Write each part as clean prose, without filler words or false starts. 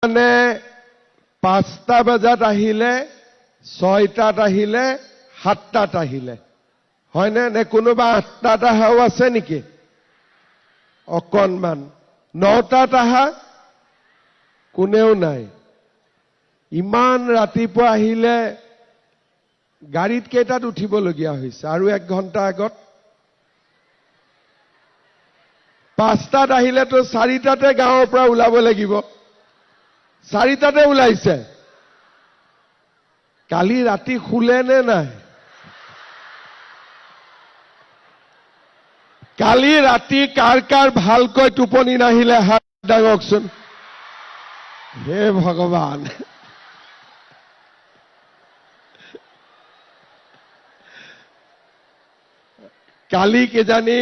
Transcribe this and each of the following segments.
মানে 5টা বজাত আহিলে 6টাত আহিলে 7টাত আহিলে হয়নে নে কোনোবা 8টাত আহাও আছে নেকি অকণমান 9টাত আহা কোনেও নাই ইমান ৰাতিপুৱা আহিলে গাড়ীত কেইটাত উঠিবলগীয়া হৈছে আৰু 1 ঘণ্টা আগত 5টাত আহিলে তো 4টাতে গাঁৱৰ পৰা ওলাব লাগিব 4টাতে ওলাইছে কালি ৰাতি খুলে নে নাই কালি ৰাতি কাৰ ভালকৈ টোপনি নাহিলে হাত দাঙকচোন হে ভগৱান কালি কিজানি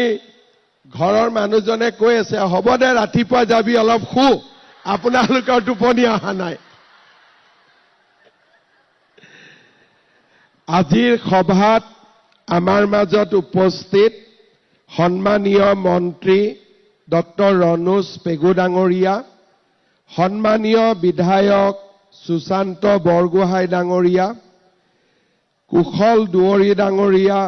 ঘৰৰ মানুহজনে কৈ আছে হ'ব দে ৰাতিপুৱা যাবি অলপ শু আপোনালোকৰ টোপনি অহা নাই আজিৰ সভাত আমাৰ মাজত উপস্থিত সন্মানীয় মন্ত্ৰী ডক্টৰ ৰণোজ পেগু ডাঙৰীয়া সন্মানীয় বিধায়ক সুশান্ত বৰগোহাঁই ডাঙৰীয়া কুশল দুৱৰী ডাঙৰীয়া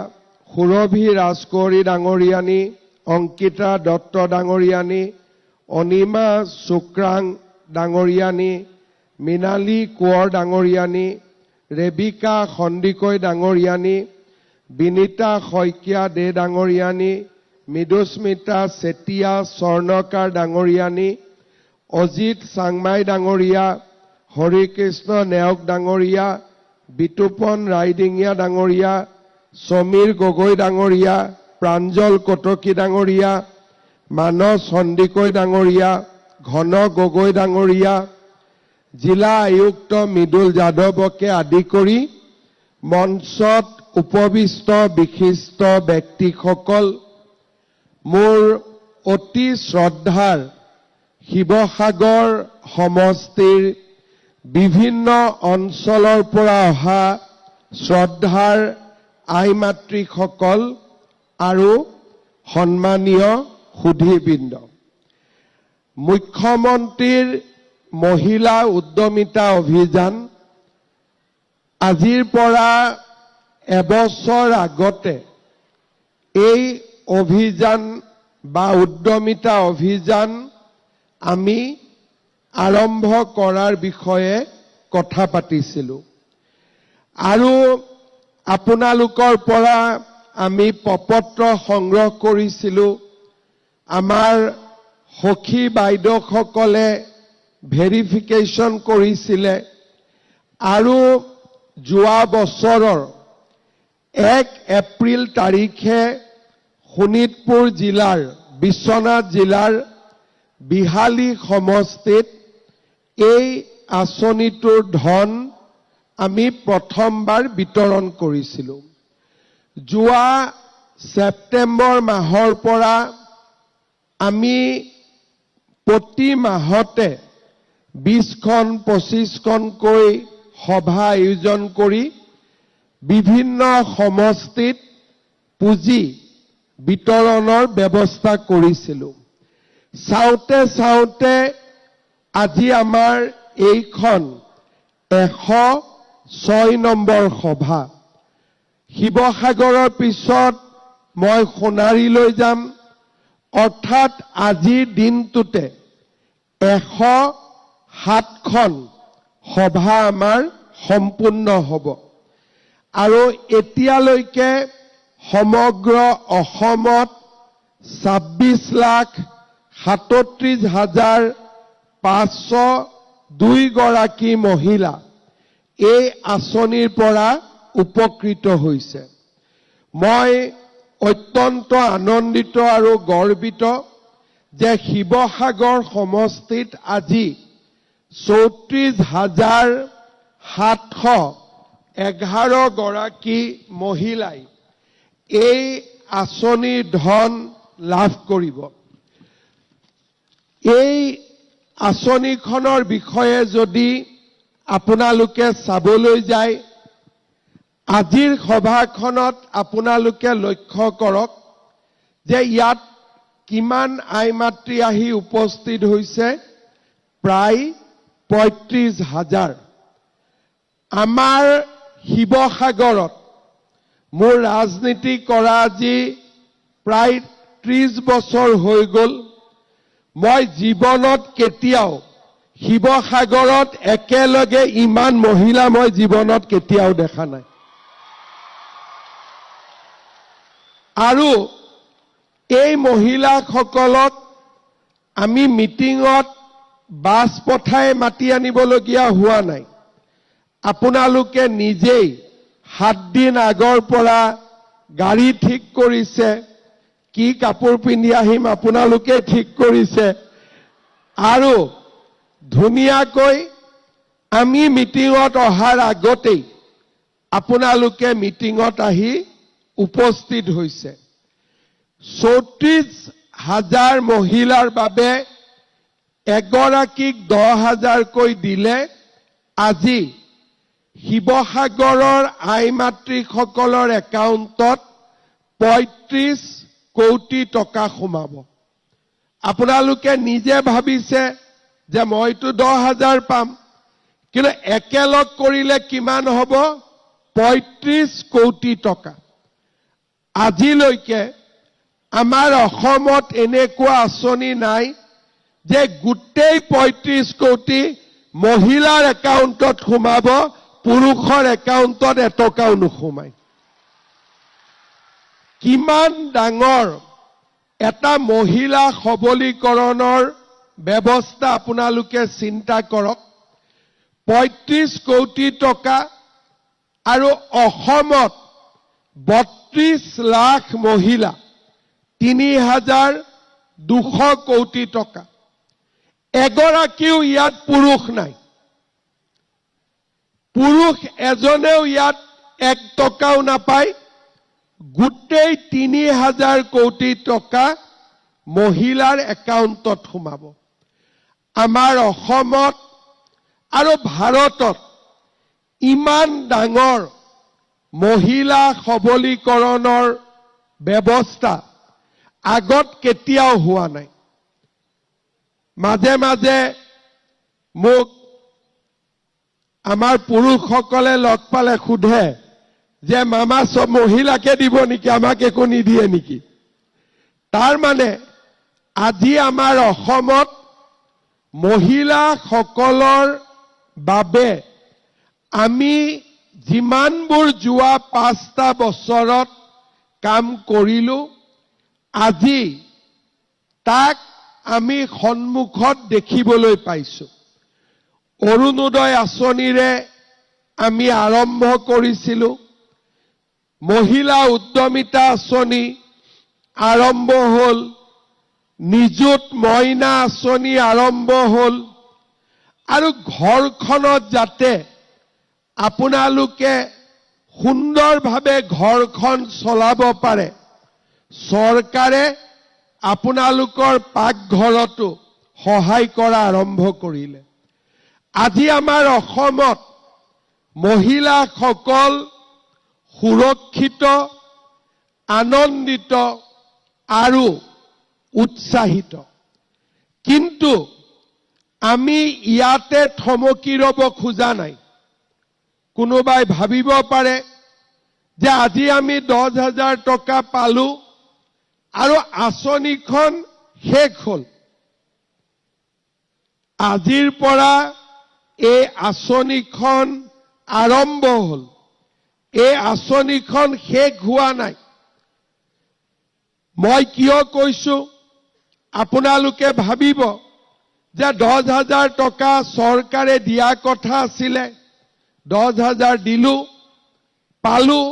সুৰভি ৰাজকৌৰী ডাঙৰীয়ানী অংকিতা দত্ত ডাঙৰীয়ানী অনিমা শুক্ৰাং ডাঙৰীয়ানী মৃণালী কোঁৱৰ ডাঙৰীয়ানী ৰেবিকা সন্দিকৈ ডাঙৰীয়ানী বিনীতা শইকীয়া দে ডাঙৰীয়ানী মৃদুস্মিতা চেতিয়া স্বৰ্ণকাৰ ডাঙৰীয়ানী অজিত চাংমাই ডাঙৰীয়া হৰিকৃষ্ণ নেওগ ডাঙৰীয়া বিতুপন ৰাইডিঙীয়া ডাঙৰীয়া সমীৰ গগৈ ডাঙৰীয়া প্ৰাঞ্জল কটকী ডাঙৰীয়া মানস সন্দিকৈ ডাঙৰীয়া ঘন গগৈ ডাঙৰীয়া জিলা আয়ুক্ত মৃদুল যাদৱকে আদি কৰি মঞ্চত উপবিষ্ট বিশিষ্ট ব্যক্তিসকল মোৰ অতি শ্ৰদ্ধাৰ শিৱসাগৰ সমষ্টিৰ বিভিন্ন অঞ্চলৰ পৰা অহা শ্ৰদ্ধাৰ আই মাতৃসকল আৰু সন্মানীয় সুধীবৃন্দ মুখ্যমন্ত্ৰীৰ মহিলা উদ্যমিতা অভিযান আজিৰ পৰা এবছৰ আগতে এই অভিযান বা উদ্যমিতা অভিযান আমি আৰম্ভ কৰাৰ বিষয়ে কথা পাতিছিলোঁ আৰু আপোনালোকৰ পৰা আমি প্ৰপত্ৰ সংগ্ৰহ কৰিছিলোঁ আমাৰ সখী বাইদেউসকলে ভেৰিফিকেশ্যন কৰিছিলে আৰু যোৱা বছৰৰ 1 এপ্ৰিল তাৰিখে শোণিতপুৰ জিলাৰ বিশ্বনাথ জিলাৰ বিহালী সমষ্টিত এই আঁচনিটোৰ ধন আমি প্ৰথমবাৰ বিতৰণ কৰিছিলোঁ যোৱা ছেপ্টেম্বৰ মাহৰ পৰা আমি প্ৰতি মাহতে 20খন 25খনকৈ সভা আয়োজন কৰি বিভিন্ন সমষ্টিত পুঁজি বিতৰণৰ ব্যৱস্থা কৰিছিলোঁ চাওঁতে আজি আমাৰ এইখন 106 নম্বৰ সভা শিৱসাগৰৰ পিছত মই সোণাৰীলৈ যাম অৰ্থাৎ আজিৰ দিনটোতে 107খন সভা আমাৰ সম্পূৰ্ণ হ'ব আৰু এতিয়ালৈকে সমগ্ৰ অসমত 26,37,502 গৰাকী মহিলা এই আঁচনিৰ পৰা উপকৃত হৈছে মই অত্যন্ত আনন্দিত আৰু গৰ্বিত যে শিৱসাগৰ সমষ্টিত আজি 34,711 গৰাকী মহিলাই এই আঁচনিৰ ধন লাভ কৰিব এই আঁচনিখনৰ বিষয়ে যদি আপোনালোকে চাবলৈ যায় আজিৰ সভাখনত আপোনালোকে লক্ষ্য কৰক যে ইয়াত কিমান আই মাতৃ আহি উপস্থিত হৈছে প্ৰায় 35,000 আমাৰ শিৱসাগৰত মোৰ ৰাজনীতি কৰা আজি প্ৰায় 30 বছৰ হৈ গ'ল মই জীৱনত কেতিয়াও শিৱসাগৰত একেলগে ইমান মহিলা মই জীৱনত কেতিয়াও দেখা নাই আৰু এই মহিলাসকলক আমি মিটিঙত বাছ পঠাই মাতি আনিবলগীয়া হোৱা নাই আপোনালোকে নিজেই 7 দিন আগৰ পৰা গাড়ী ঠিক কৰিছে কি কাপোৰ পিন্ধি আহিম আপোনালোকে ঠিক কৰিছে আৰু ধুনীয়াকৈ আমি মিটিঙত অহাৰ আগতেই আপোনালোকে মিটিঙত আহি উপস্থিত হৈছে 34,000 মহিলাৰ বাবে এগৰাকীক 10,000 কৈ দিলে আজি শিৱসাগৰৰ আইমাতৃসকলৰ একাউণ্টত 35 কোটি টকা সোমাব আপোনালোকে নিজে ভাবিছে যে মইতো 10,000 পাম কিন্তু একেলগ কৰিলে কিমান হ'ব 35 কোটি টকা আজিলৈকে আমাৰ অসমত এনেকুৱা আঁচনি নাই যে গোটেই 35 কোটি মহিলাৰ একাউণ্টত সোমাব পুৰুষৰ একাউণ্টত এটকাও নোসোমায় কিমান ডাঙৰ এটা মহিলা সবলীকৰণৰ ব্যৱস্থা আপোনালোকে চিন্তা কৰক 35 কোটি টকা আৰু অসমত 32 লাখ মহিলা 3,200 কোটি টকা এগৰাকীও ইয়াত পুৰুষ নাই পুৰুষ এজনেও ইয়াত 1 টকাও নাপায় গোটেই 3,000 কোটি টকা মহিলাৰ একাউণ্টত সোমাব আমাৰ অসমত আৰু ভাৰতত ইমান ডাঙৰ মহিলা সবলীকৰণৰ ব্যৱস্থা আগত কেতিয়াও হোৱা নাই মাজে মাজে মোক আমাৰ পুৰুষসকলে লগ পালে সোধে যে মামা সব মহিলাকে দিব নেকি আমাক একো নিদিয়ে নেকি তাৰ মানে আজি আমাৰ অসমত মহিলাসকলৰ বাবে আমি যিমানবোৰ যোৱা 5টা বছৰত কাম কৰিলো আজি তাক আমি সন্মুখত দেখিবলৈ পাইছো অৰুণোদয় আঁচনিৰে আমি আৰম্ভ কৰিছিলো মহিলা উদ্যমিতা আঁচনি আৰম্ভ হল নিযুত মইনা আঁচনি আৰম্ভ হল আৰু ঘৰখনত যাতে আপোনালোকে সুন্দৰভাৱে ঘৰখন চলাব পাৰে চৰকাৰে আপোনালোকৰ পাকঘৰতো সহায় কৰা আৰম্ভ কৰিলে আজি আমাৰ অসমত মহিলাসকল সুৰক্ষিত আনন্দিত আৰু উৎসাহিত কিন্তু আমি ইয়াতে থমকি ৰব খোজা নাই কোনোবাই ভাবিব পাৰে যে আজি আমি 10,000 টকা পালো আৰু আঁচনিখন শেষ হল আজিৰ পৰা এই আঁচনিখন আৰম্ভ হল এই আঁচনিখন শেষ হোৱা নাই মই কিয় কৈছো আপোনালোকে ভাবিব যে 10,000 টকা চৰকাৰে দিয়া কথা আছিলে 10,000 দিলো পালো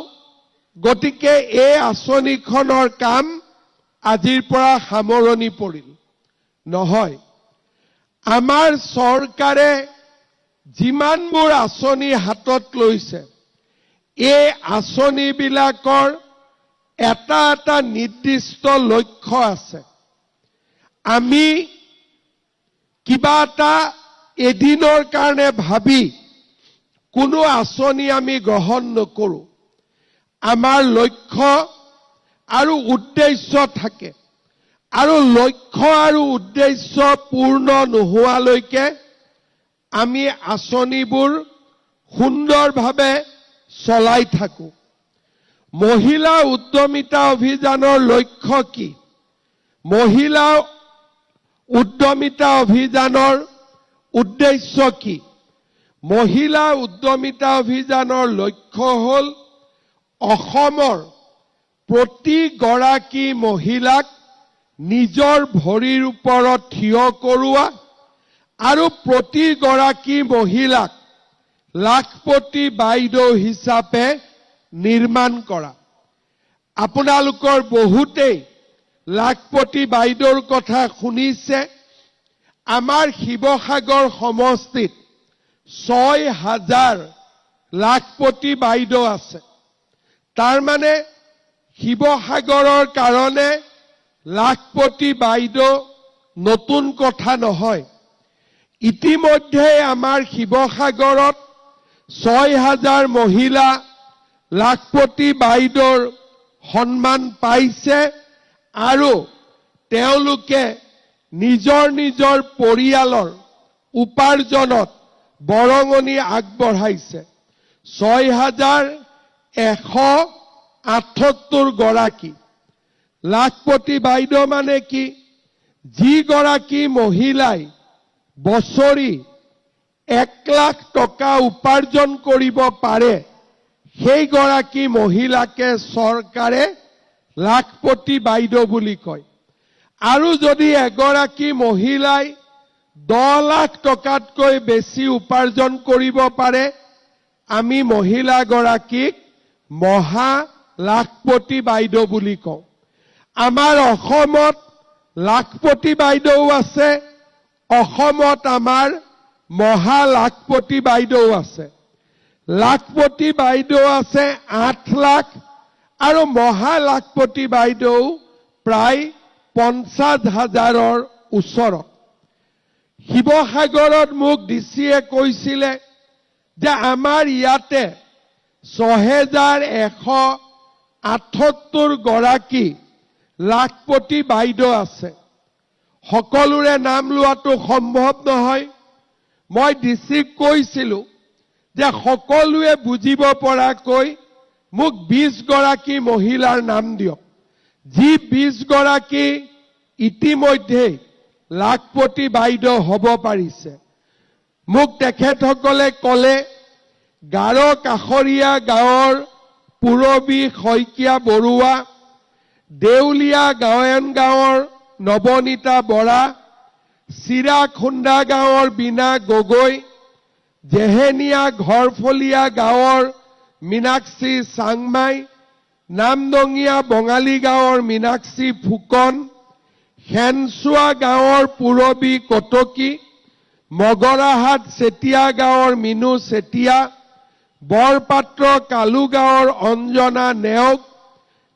গতিকে এই আঁচনিখনৰ কাম আজিৰ পৰা সামৰণি পৰিল নহয় আমাৰ চৰকাৰে যিমানবোৰ আঁচনি হাতত লৈছে এই আঁচনিবিলাকৰ এটা এটা নিৰ্দিষ্ট লক্ষ্য আছে আমি কিবা এটা এদিনৰ কাৰণে ভাবি কোনো আঁচনি আমি গ্ৰহণ নকৰো আমাৰ লক্ষ্য আৰু উদ্দেশ্য থাকে আৰু লক্ষ্য আৰু উদ্দেশ্য পূৰ্ণ নোহোৱালৈকে আমি আঁচনিবোৰ সুন্দৰভাৱে চলাই থাকো। মহিলা উদ্যমিতা অভিযানৰ লক্ষ্য কি? মহিলা উদ্যমিতা অভিযানৰ উদ্দেশ্য কি? মহিলা উদ্যমিতা অভিযানৰ লক্ষ্য হ'ল অসমৰ প্ৰতিগৰাকী মহিলাক নিজৰ ভৰিৰ ওপৰত থিয় কৰোৱা আৰু প্ৰতিগৰাকী মহিলাক লাখপতি বাইদেউ হিচাপে নিৰ্মাণ কৰা। আপোনালোকৰ বহুতেই লাখপতি বাইদেউৰ কথা শুনিছে। আমাৰ শিৱসাগৰ সমষ্টিত ৬,০০০ লাখপতি বাইদেউ আছে। তাৰ মানে শিৱসাগৰৰ কাৰণে লাখপতি বাইদেউ নতুন কথা নহয়। ইতিমধ্যে আমাৰ শিৱসাগৰত ৬,০০০ মহিলা লাখপতি বাইদেউৰ সন্মান পাইছে আৰু তেওঁলোকে নিজৰ নিজৰ পৰিয়ালৰ উপাৰ্জনত বৰঙণি আগবঢ়াইছে। ৬,১৭৮ গৰাকী লাখপতি বাইদেউ মানে কি? যিগৰাকী মহিলাই বছৰি ১ লাখ টকা উপাৰ্জন কৰিব পাৰে, সেইগৰাকী মহিলাকে চৰকাৰে লাখপতি বাইদেউ বুলি কয়। আৰু যদি এগৰাকী মহিলাই ১০ লাখ টকাতকৈ বেছি উপাৰ্জন কৰিব পাৰে, আমি মহিলাগৰাকীক মহা লাখপতি বাইদেউ বুলি কওঁ। আমাৰ অসমত লাখপতি বাইদেউ আছে, অসমত আমাৰ মহা লাখপতি বাইদেউ আছে। লাখপতি বাইদেউ আছে ৮ লাখ আৰু মহা লাখপতি বাইদেউ প্ৰায় ৫০,০০০ৰ ওচৰত। শিৱসাগৰত মোক ডিচিয়ে কৈছিলে যে আমাৰ ইয়াতে ৬,১৭৮ গৰাকী লাখপতি বাইদেউ আছে। সকলোৰে নাম লোৱাটো সম্ভৱ নহয়। মই ডিচিক কৈছিলো যে সকলোৱে বুজিব পৰাকৈ মোক ২০ গৰাকী মহিলাৰ নাম দিয়ক, যি ২০ গৰাকী ইতিমধ্যে লাখপতি বাইদেউ হ'ব পাৰিছে। মোক তেখেতসকলে ক'লে গাৰো কাষৰীয়া গাঁৱৰ পুৰবী শইকীয়া বৰুৱা, দেউলীয়া গাঁৱন গাঁৱৰ নৱনীতা বৰা, চিৰাখুন্দা গাঁৱৰ বীণা গগৈ, জেহেনীয়া ঘৰফলীয়া গাঁৱৰ মীনাক্ষী চাংমাই, নামদঙীয়া বঙালী গাঁৱৰ মীনাক্ষী ফুকন, খেনচুৱা গাঁৱৰ পুৰবী কটকী, মগৰাহাট চেতিয়া গাঁৱৰ মিনু চেতিয়া, বৰপাত্ৰ কালু গাঁৱৰ অঞ্জনা নেওগ,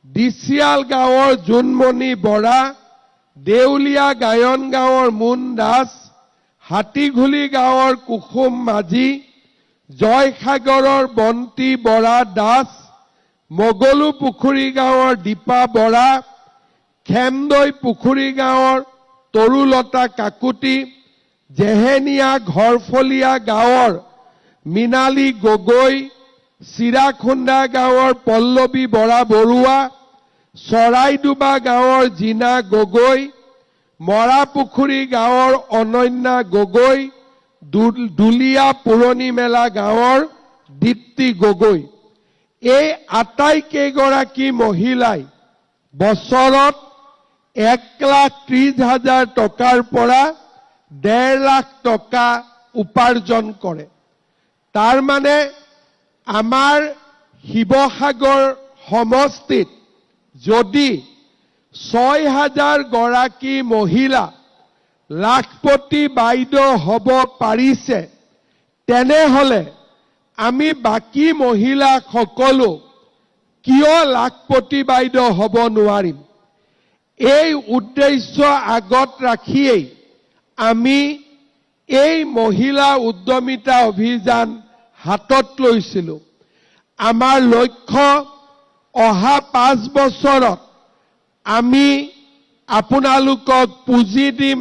দিচিয়াল গাঁৱৰ জোনমণি বৰা, দেউলীয়া গায়ন গাঁৱৰ মুন দাস, হাতীঘুলি গাঁৱৰ কুসুম মাঝি, জয়সাগৰৰ বন্তি বৰা দাস, মগলু পুখুৰী গাঁৱৰ দীপা বৰা, খেমদৈ পুখুৰী গাঁৱৰ তৰুলতা কাকুতি, জেহেনীয়া ঘৰফলীয়া গাঁৱৰ মীনালী গগৈ, চিৰাখুন্দা গাঁৱৰ পল্লৱী বৰা বৰুৱা, চৰাইডুবা গাঁৱৰ জিনা গগৈ, মৰাপুখুৰী গাঁৱৰ অনন্যা গগৈ, দুলীয়া পুৰণি মেলা গাঁৱৰ দীপ্তি গগৈ। এই আটাইকেইগৰাকী মহিলাই বছৰত ১,৩০,০০০ টকাৰ পৰা ১.৫ লাখ টকা উপাৰ্জন কৰে। তাৰ মানে আমাৰ শিৱসাগৰ সমষ্টিত যদি ৬,০০০ গৰাকী মহিলা লাখপতি বাইদেউ হ'ব পাৰিছে, তেনেহলে আমি বাকী মহিলা সকলো কিয় লাখপতি বাইদেউ হ'ব নোৱাৰিম? এই উদ্দেশ্য আগত ৰাখিয়েই আমি এই মহিলা উদ্যমিতা অভিযান হাতত লৈছিলো। আমাৰ লক্ষ্য অহা ৫ বছৰত আমি আপোনালোকক পুঁজি দিম,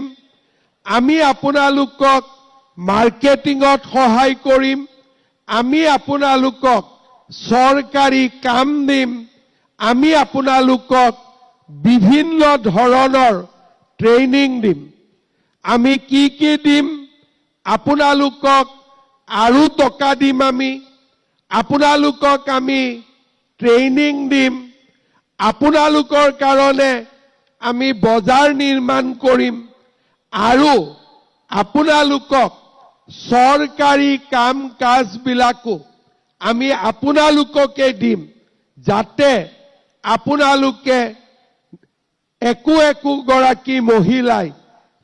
আমি আপোনালোকক মাৰ্কেটিঙত সহায় কৰিম, আমি আপোনালোকক চৰকাৰী কাম দিম, আমি আপোনালোকক বিভিন্ন ধৰণৰ ট্ৰেইনিং দিম। আমি কি দিম? আপোনালোকক আৰু টকা দিম, আপোনালোকক আমি ট্ৰেইনিং দিম, আপোনালোকৰ কাৰণে আমি বজাৰ নিৰ্মাণ কৰিম আৰু আপোনালোকক চৰকাৰী কাম কাজবিলাকো আমি আপোনালোককে দিম, যাতে আপোনালোকে একো গৰাকী মহিলাই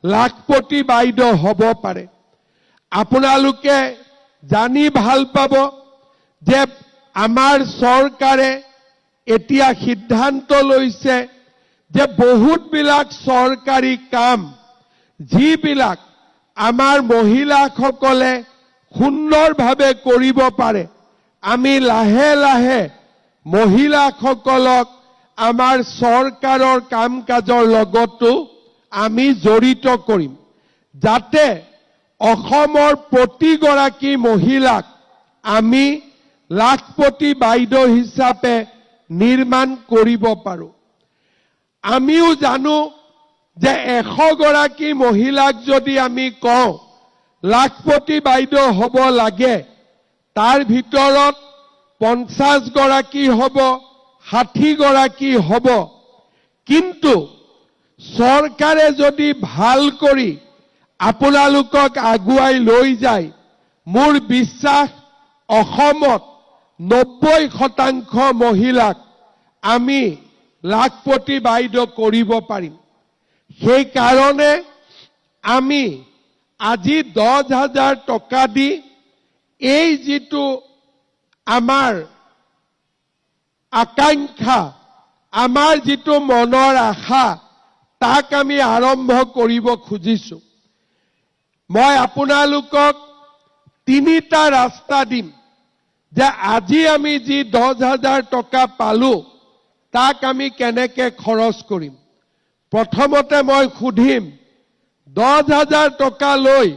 লাখপতি বাইদেউ হ'ব পাৰে। আপোনালোকে জানি ভাল পাব যে আমাৰ চৰকাৰে এতিয়া সিদ্ধান্ত লৈছে যে বহুতবিলাক চৰকাৰী কাম যিবিলাক আমাৰ মহিলাসকলে সুন্দৰভাৱে কৰিব পাৰে, আমি লাহে লাহে মহিলাসকলক আমাৰ চৰকাৰৰ কাম কাজৰ লগতো আমি জড়িত কৰিম, যাতে অসমৰ প্ৰতিগৰাকী মহিলাক আমি লাখপতি বাইদেউ হিচাপে নিৰ্মাণ কৰিব পাৰোঁ। আমিও জানো যে 100 গৰাকী মহিলাক যদি আমি কওঁ লাখপতি বাইদেউ হ'ব লাগে, তাৰ ভিতৰত 50 গৰাকী হ'ব, 60 গৰাকী হ'ব। কিন্তু চৰকাৰে যদি ভাল কৰি আপোনালোকক আগুৱাই লৈ যায়, মোৰ বিশ্বাস অসমত 90% মহিলাক আমি লাখপতি বাইদেউ কৰিব পাৰিম। সেইকাৰণে আমি আজি 10,000 টকা দি এই যিটো আমাৰ আকাংক্ষা, আমাৰ যিটো মনৰ আশা, তাক আমি আৰম্ভ কৰিব খুজিছোঁ। মই আপোনালোকক 3টা ৰাস্তা দিম যে আজি আমি যি 10,000 টকা পালোঁ তাক আমি কেনেকৈ খৰচ কৰিম। প্ৰথমতে মই সুধিম, 10,000 টকা লৈ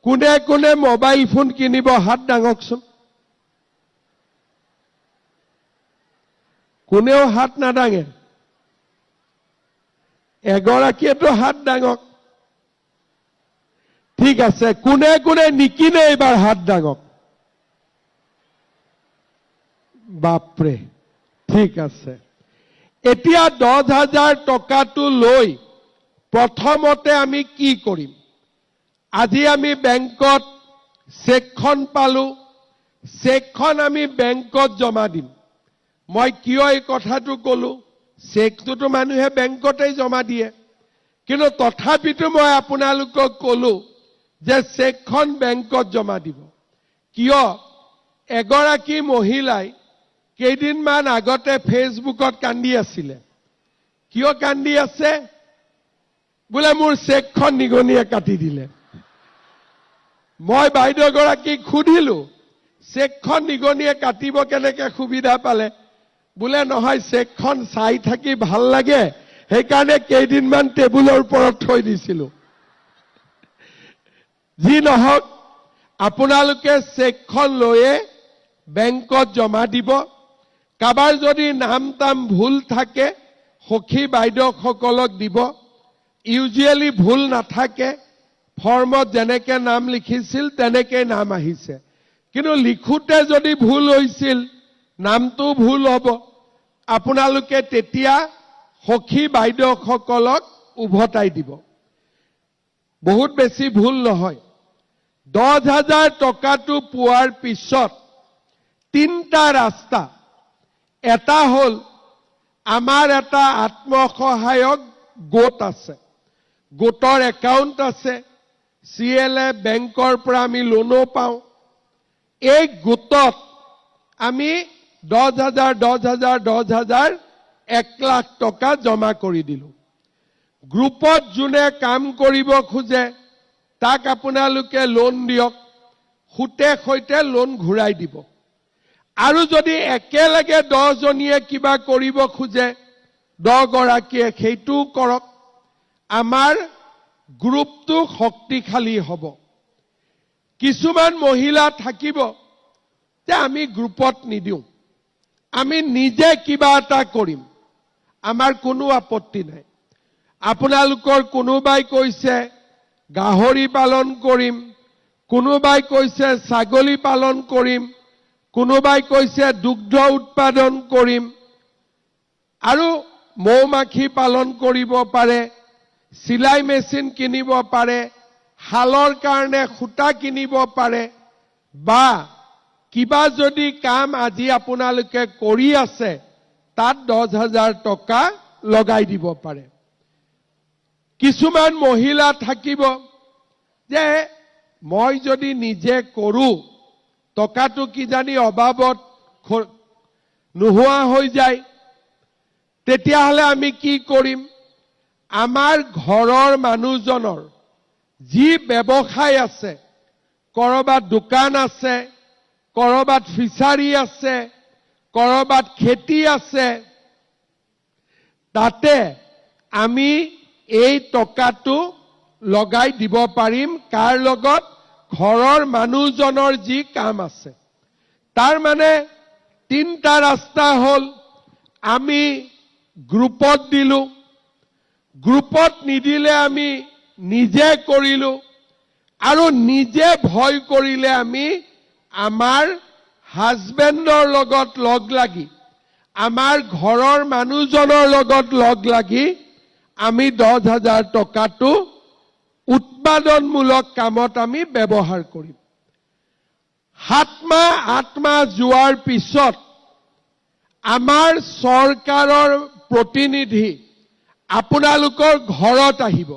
কোনে কোনে মোবাইল ফোন কিনিব? হাত দাঙকচোন। কোনেও হাত নাদাঙে? এগৰাকীয়েতো হাত দাঙক। ঠিক আছে, কোনে কোনে নিকিনে এইবাৰ হাত দাঙক। বাপৰে, ঠিক আছে। এতিয়া 10,000 টকাটো লৈ প্ৰথমতে আমি কি কৰিম? আজি আমি বেংকত চেকখন পালোঁ, চেকখন আমি বেংকত জমা দিম। মই কিয় এই কথাটো ক'লো? চেকটোতো মানুহে বেংকতেই জমা দিয়ে, কিন্তু তথাপিতো মই আপোনালোকক ক'লো যে চেকখন বেংকত জমা দিব। কিয়? এগৰাকী মহিলাই কেইদিনমান আগতে ফেচবুকত কান্দি আছিলে। কিয় কান্দি আছে? বোলে মোৰ চেকখন নিগনিয়ে কাটি দিলে। মই বাইদেউগৰাকীক সুধিলোঁ, চেকখন নিগনিয়ে কাটিব কেনেকৈ সুবিধা পালে? বোলে নহয়, চেকখন চাই থাকি ভাল লাগে, সেইকাৰণে কেইদিনমান টেবুলৰ ওপৰত থৈ দিছিলোঁ। যি নহওক, আপোনালোকে চেকখন লৈয়ে বেংকত জমা দিব। কাৰোবাৰ যদি নাম ভুল থাকে সখী বাইদেউসকলক দিব। ইউজুৱেলি ভুল নাথাকে, ফৰ্মত যেনেকৈ নাম লিখিছিল তেনেকৈ নাম আহিছে, কিন্তু লিখোতে যদি ভুল হৈছিল নামটো ভুল হ'ব। আপোনালোকে তেতিয়া সখী বাইদেউসকলক উভতাই দিব। বহুত বেছি ভুল নহয়। 10,000 টকাটো পোৱাৰ পিছত 3টা ৰাস্তা। এটা হ'ল, আমাৰ এটা আত্মসহায়ক গোট আছে, গোটৰ একাউণ্ট আছে, CLA বেংকৰ পৰা আমি লোনো পাওঁ। এই গোটত আমি 10,000, 10,000, 10,000, 1 লাখ টকা জমা কৰি দিলোঁ। গ্ৰুপত যোনে কাম কৰিব খোজে তাক আপোনালোকে লোন দিয়ক, সুতে সৈতে লোন ঘূৰাই দিব। আৰু যদি একেলগে 10 জনীয়ে কিবা কৰিব খোজে, 10 গৰাকীয়ে সেইটোও কৰক। আমাৰ গ্ৰুপটো শক্তিশালী হ'ব। কিছুমান মহিলা থাকিব যে আমি গ্ৰুপত নিদিওঁ, আমি নিজে কিবা এটা কৰিম, আমাৰ কোনো আপত্তি নাই। আপোনালোকৰ কোনোবাই কৈছে গাহৰি পালন কৰিম, কোনোবাই কৈছে ছাগলী পালন কৰিম, কোনোবাই কৈছে দুগ্ধ উৎপাদন কৰিম, আৰু মৌমাখি পালন কৰিব পাৰে, চিলাই মেচিন কিনিব পাৰে, শালৰ কাৰণে সূতা কিনিব পাৰে, বা কিবা যদি কাম আজি আপোনালোকে কৰি আছে তাত 10,000 টকা লগাই দিব পাৰে। কিছুমান মহিলা থাকিব যে মই যদি নিজে কৰো টকাটো কিজানি অভাৱত নোহোৱা হৈ যায়, তেতিয়াহ'লে আমি কি কৰিম? আমাৰ ঘৰৰ মানুহজনৰ যি ব্যৱসায় আছে, কৰবাত দোকান আছে, কৰবাত ফিচাৰী আছে, কৰবাত খেতি আছে, তাতে আমি এই টকাটো লগাই দিব পাৰিম। কাৰ লগত? ঘৰৰ মানুহজনৰ যি কাম আছে। তাৰ মানে 3টা ৰাস্তা হ'ল, আমি গ্ৰুপত দিলো, গ্ৰুপত নিদিলে আমি নিজে কৰিলো, আৰু নিজে ভয় কৰিলে আমি আমাৰ হাজবেণ্ডৰ লগত লগ লাগি, আমাৰ ঘৰৰ মানুহজনৰ লগত লগ লাগি আমি 10,000 টকাটো উৎপাদনমূলক কামত আমি ব্যৱহাৰ কৰিম। 7 মাহ 8 মাহ যোৱাৰ পিছত আমাৰ চৰকাৰৰ প্ৰতিনিধি আপোনালোকৰ ঘৰত আহিব।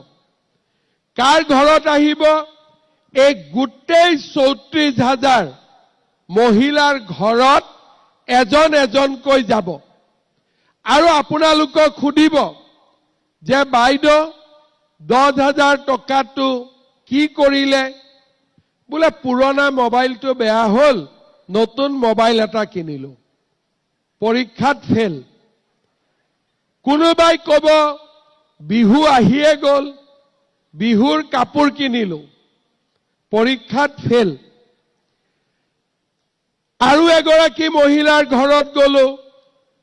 কাৰ ঘৰত আহিব? এই গোটেই 34,000 মহিলাৰ ঘৰত এজন এজনকৈ যাব, আৰু আপোনালোকক সুধিব যে বাইদেউ 10,000 টকাটো কি কৰিলে? বোলে পুৰণা মোবাইলটো বেয়া হ'ল, নতুন মোবাইল এটা কিনিলো, পৰীক্ষাত ফেল। কোনোবাই ক'ব বিহু আহিয়ে গ'ল, বিহুৰ কাপোৰ কিনিলো, পৰীক্ষাত ফেল। আৰু এগৰাকী মহিলাৰ ঘৰত গ'লো,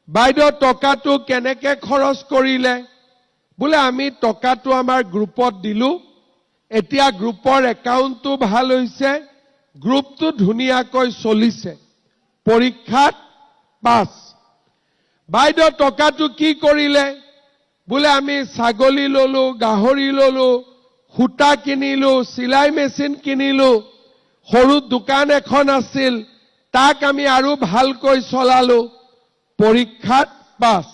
বাইদেউ টকাটো কেনেকে খৰচ কৰিলে? বোলে আমি টকাটো আমাৰ গ্ৰুপত দিলো, এতিয়া গ্ৰুপৰ একাউণ্টটো ভাল হৈছে, গ্ৰুপটো ধুনীয়াকৈ চলিছে, পৰীক্ষাত পাছ। বাইদেউ টকাটো কি কৰিলে? বোলে আমি ছাগলী ললো, গাহৰি ললো, সূতা কিনিলো, চিলাই মেচিন কিনিলো, সৰু দোকান এখন আছিল, তাক আমি আৰু ভালকৈ চলালো, পৰীক্ষাত পাছ।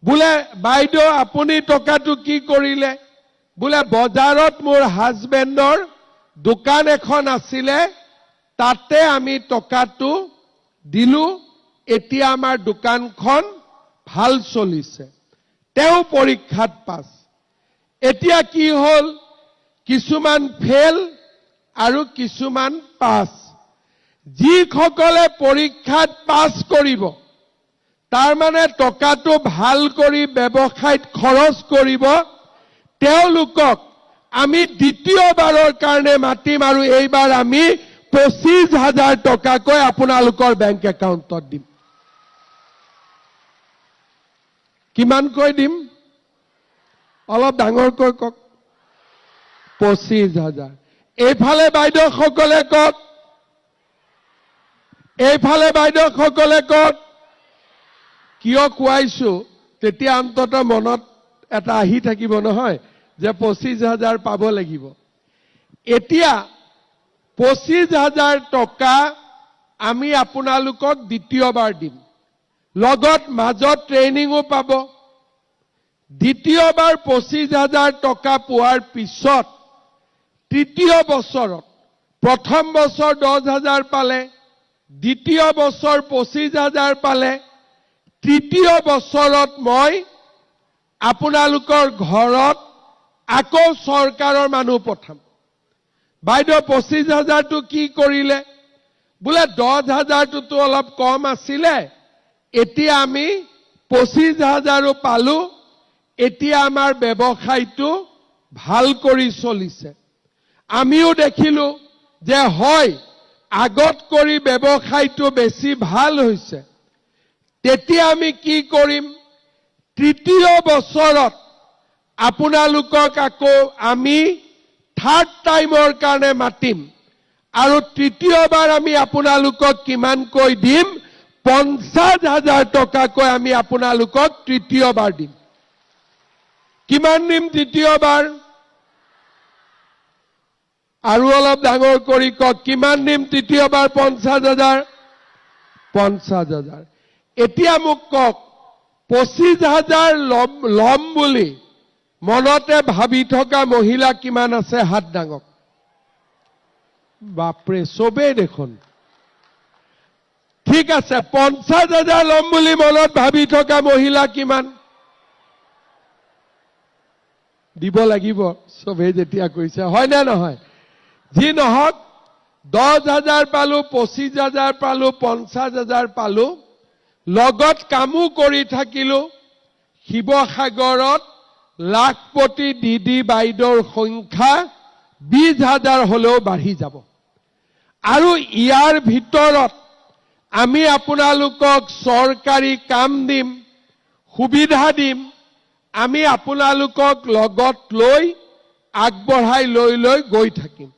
বোলে বাইদেউ আপুনি টকাটো কি কৰিলে? বোলে বজাৰত মোৰ হাজবেণ্ডৰ দোকান এখন আছিলে, তাতে আমি টকাটো দিলো, এতিয়া আমাৰ দোকানখন ভাল চলিছে, তেওঁ পৰীক্ষাত পাছ। এতিয়া কি হ'ল? কিছুমান ফেল আৰু কিছুমান পাছ। যিসকলে পৰীক্ষাত পাছ কৰিব, তাৰ মানে টকাটো ভাল কৰি ব্যৱসায়ত খৰচ কৰিব, তেওঁলোকক আমি দ্বিতীয়বাৰৰ কাৰণে মাতিম, আৰু এইবাৰ আমি 25,000 টকাকৈ আপোনালোকৰ বেংক একাউণ্টত দিম। কিমানকৈ দিম? অলপ ডাঙৰকৈ কওক। 25,000। এইফালে বাইদেউসকলে কওক, এইফালে বাইদেউসকলে কওক। কিয় কোৱাইছো? তেতিয়া অন্ততঃ মনত এটা আহি থাকিব নহয় যে 25,000 পাব লাগিব। এতিয়া 25,000 টকা আমি আপোনালোকক দ্বিতীয়বাৰ দিম, লগত মাজত ট্ৰেইনিংও পাব। দ্বিতীয়বাৰ 25,000 টকা পোৱাৰ পিছত তৃতীয় বছৰত, প্ৰথম বছৰ 10,000 পালে, দ্বিতীয় বছৰ 25,000 পালে, তৃতীয় বছৰত মই আপোনালোকৰ ঘৰত আকৌ চৰকাৰৰ মানুহ পঠাম। বাইদেউ 25,000টো কি কৰিলে? বোলে 10,000টোতো অলপ কম আছিলে, এতিয়া আমি 25,000 পালো, এতিয়া আমাৰ ব্যৱসায়টো ভাল কৰি চলিছে। আমিও দেখিলো যে হয় আগত কৰি ব্যৱসায়টো বেছি ভাল হৈছে, তেতিয়া আমি কি কৰিম, তৃতীয় বছৰত আপোনালোকক আকৌ আমি থাৰ্ড টাইমৰ কাৰণে মাতিম আৰু তৃতীয়বাৰ আমি আপোনালোকক কিমানকৈ দিম, 50,000 টকাকৈ আমি আপোনালোকক তৃতীয়বাৰ দিম। কিমান দিম তৃতীয়বাৰ? আৰু অলপ ডাঙৰ কৰি কওক, কিমান দিম তৃতীয়বাৰ? 50,000। 50,000। এতিয়া মোক কওক, 25,000 ল'ম বুলি মনতে ভাবি থকা মহিলা কিমান আছে? হাত ডাঙক। বাপৰে, চবেই দেখোন। ঠিক আছে, 50,000 ল'ম বুলি মনত ভাবি থকা মহিলা কিমান? দিব লাগিব চবেই যেতিয়া কৈছে, হয় নে নহয়? যি নহওক, 10,000 পালো, 25,000 পালো, 50,000 পালো, লগত কামো কৰি থাকিলো। শিৱসাগৰত লাখপতি দিদি বাইদেউৰ সংখ্যা 20,000 হলেও বাঢ়ি যাব। আৰু ইয়াৰ ভিতৰত আমি আপোনালোকক চৰকাৰী কাম দিম, সুবিধা দিম। আমি আপোনালোকক লগত লৈ আগবঢ়াই লৈ গৈ থাকিম,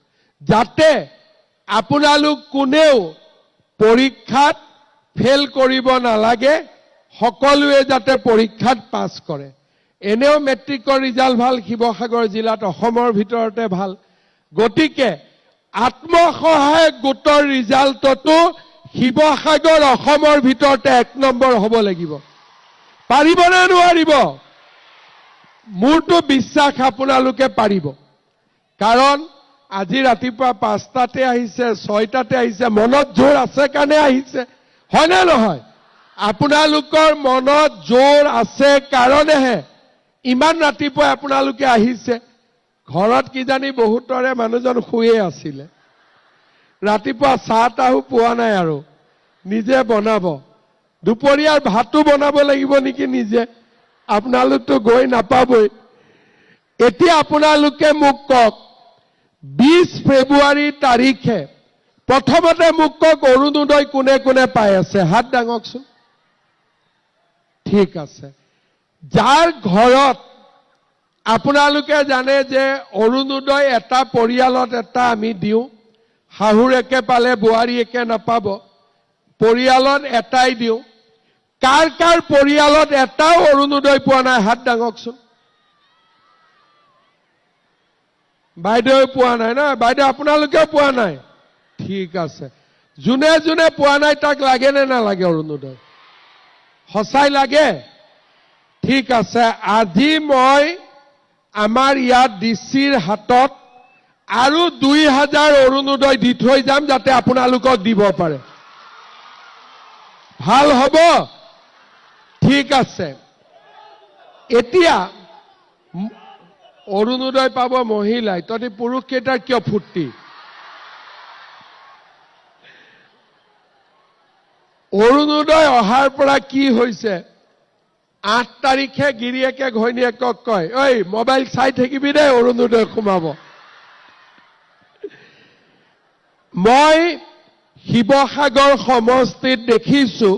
যাতে আপোনালোক কোনেও পৰীক্ষাত ফেল কৰিব নালাগে, সকলোৱে যাতে পৰীক্ষাত পাছ কৰে। এনেও মেট্ৰিকৰ ৰিজাল্ট ভাল শিৱসাগৰ জিলাত, অসমৰ ভিতৰতে ভাল। গতিকে আত্মসহায়ক গোটৰ ৰিজাল্টতো শিৱসাগৰ অসমৰ ভিতৰতে 1 নম্বৰ হ'ব লাগিব। পাৰিবনে নোৱাৰিব? মোৰতো বিশ্বাস আপোনালোকে পাৰিব, কাৰণ আজি ৰাতিপুৱা 5টাতে আহিছে, 6টাতে আহিছে, মনত জোৰ আছে কাৰণে আহিছে, হয়নে নহয়? আপোনালোকৰ মনত জোৰ আছে কাৰণেহে ইমান ৰাতিপুৱাই আপোনালোকে আহিছে। ঘৰত কিজানি বহুতৰে মানুহজন শুয়ে আছিলে, ৰাতিপুৱা চাহ-তাহো পোৱা নাই আৰু নিজে বনাব। দুপৰীয়াৰ ভাতো বনাব লাগিব নেকি নিজে? আপোনালোকতো গৈ নাপাবই। এতিয়া আপোনালোকে মোক কওক, 20 ফেব্ৰুৱাৰী তাৰিখে প্ৰথমতে মোক কওক, অৰুণোদয় কোনে কোনে পাই আছে? হাত দাঙকচোন। ঠিক আছে। যাৰ ঘৰত আপোনালোকে জানে যে অৰুণোদয় এটা পৰিয়ালত এটা আমি দিওঁ, শাহুৰেকে পালে বোৱাৰীয়েকে নাপাব, পৰিয়ালত এটাই দিওঁ। কাৰ কাৰ পৰিয়ালত এটাও অৰুণোদয় পোৱা নাই? হাত দাঙকচোন। বাইদেউ পোৱা নাই না? বাইদেউ আপোনালোকেও পোৱা নাই? ঠিক আছে। যোনে যোনে পোৱা নাই তাক লাগে নে নালাগে অৰুণোদয়? সঁচাই লাগে? ঠিক আছে। আজি মই আমাৰ ইয়াত ডিচিৰ হাতত আৰু 2,000 অৰুণোদয় দি থৈ যাম, যাতে আপোনালোকক দিব পাৰে। ভাল হ'ব? ঠিক আছে। এতিয়া অৰুণোদয় পাব মহিলাই, তহঁতি পুৰুষ কেইটাৰ কিয় ফূৰ্তি? অৰুণোদয় অহাৰ পৰা কি হৈছে, 8 তাৰিখে গিৰিয়েকে ঘৈণীয়েকক কয়, ঐ মোবাইল চাই থাকিবি দে, অৰুণোদয় সোমাব। মই শিৱসাগৰ সমষ্টিত দেখিছো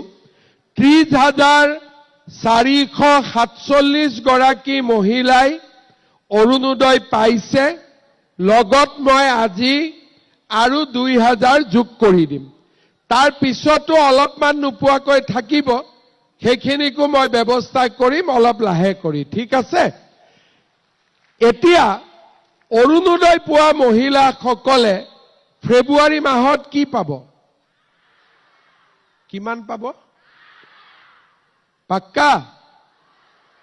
30,447 গৰাকী মহিলাই অৰুণোদয় পাইছে। লগত মই আজি আৰু 2,000 যোগ কৰি দিম। তাৰ পিছতো অলপমান নোপোৱাকৈ থাকিব, সেইখিনিকো মই ব্যৱস্থা কৰিম অলপ লাহে কৰি। ঠিক আছে? এতিয়া অৰুণোদয় পোৱা মহিলাসকলে ফেব্ৰুৱাৰী মাহত কি পাব? কিমান পাব? পাক্কা?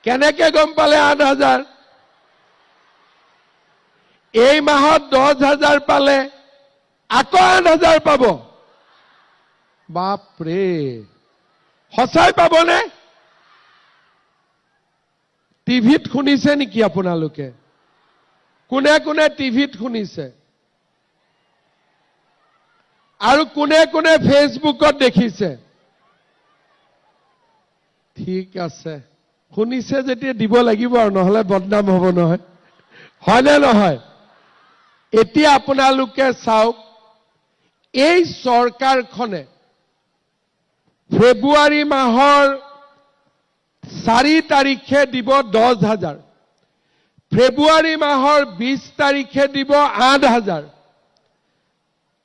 কেনেকে গম পালে 8,000? এই মাহত 10,000 পালে, আকৌ 8,000 পাব। বাপৰে, সঁচাই পাবনে? টিভিত শুনিছে নেকি আপোনালোকে? কোনে কোনে টিভিত শুনিছে? আৰু কোনে কোনে ফেচবুকত দেখিছে? ঠিক আছে, শুনিছে যেতিয়া দিব লাগিব আৰু, নহলে বদনাম হ'ব নহয়, হয়নে নহয়? এতিয়া আপোনালোকে চাওক, এই চৰকাৰখনে ফেব্ৰুৱাৰী মাহৰ 4 তাৰিখে দিব 10,000, ফেব্ৰুৱাৰী মাহৰ 20 তাৰিখে দিব 8,000,